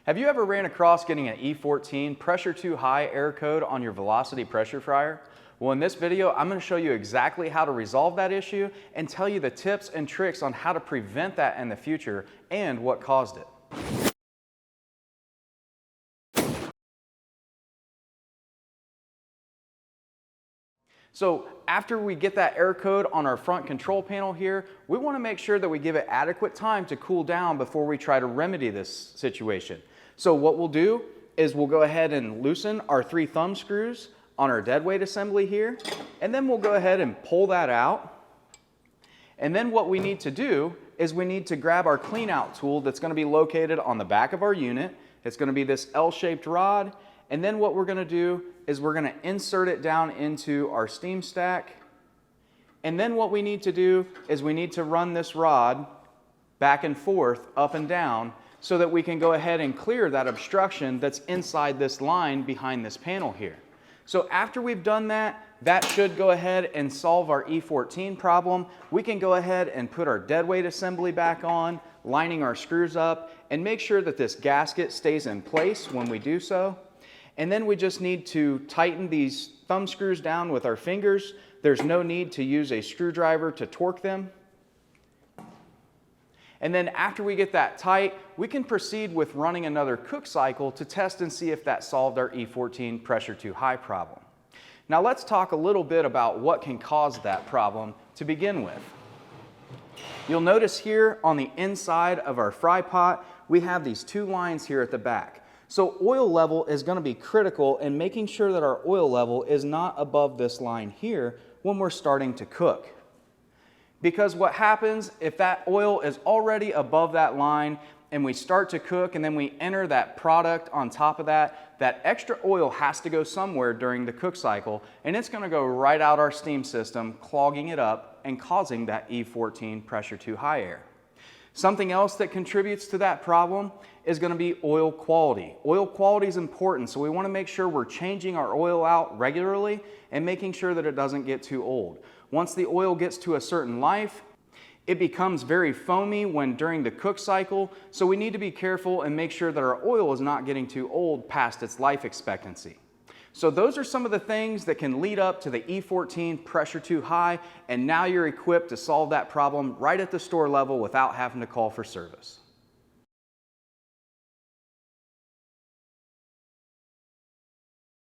Have you ever ran across getting an E-14 pressure too high error code on your Velocity pressure fryer? Well, in this video, I'm going to show you exactly how to resolve that issue and tell you the tips and tricks on how to prevent that in the future and what caused it. So after we get that error code on our front control panel here, we want to make sure that we give it adequate time to cool down before we try to remedy this situation. So what we'll do is we'll go ahead and loosen our 3 thumb screws on our deadweight assembly here, and then we'll go ahead and pull that out. And then what we need to do is we need to grab our clean out tool that's going to be located on the back of our unit. It's going to be this L-shaped rod. And then what we're going to do is we're going to insert it down into our steam stack. And then what we need to do is we need to run this rod back and forth, up and down, so that we can go ahead and clear that obstruction that's inside this line behind this panel here. So after we've done that, that should go ahead and solve our E-14 problem. We can go ahead and put our deadweight assembly back on, lining our screws up, and make sure that this gasket stays in place when we do so. And then we just need to tighten these thumb screws down with our fingers. There's no need to use a screwdriver to torque them. And then after we get that tight, we can proceed with running another cook cycle to test and see if that solved our E-14 pressure too high problem. Now let's talk a little bit about what can cause that problem to begin with. You'll notice here on the inside of our fry pot, we have these 2 lines here at the back. So oil level is going to be critical in making sure that our oil level is not above this line here when we're starting to cook. Because what happens if that oil is already above that line and we start to cook and then we enter that product on top of that, that extra oil has to go somewhere during the cook cycle, and it's going to go right out our steam system, clogging it up and causing that E-14 pressure too high air. Something else that contributes to that problem is going to be oil quality. Oil quality is important, so we want to make sure we're changing our oil out regularly and making sure that it doesn't get too old. Once the oil gets to a certain life, it becomes very foamy during the cook cycle, so we need to be careful and make sure that our oil is not getting too old past its life expectancy. So those are some of the things that can lead up to the E-14 pressure too high, and now you're equipped to solve that problem right at the store level without having to call for service.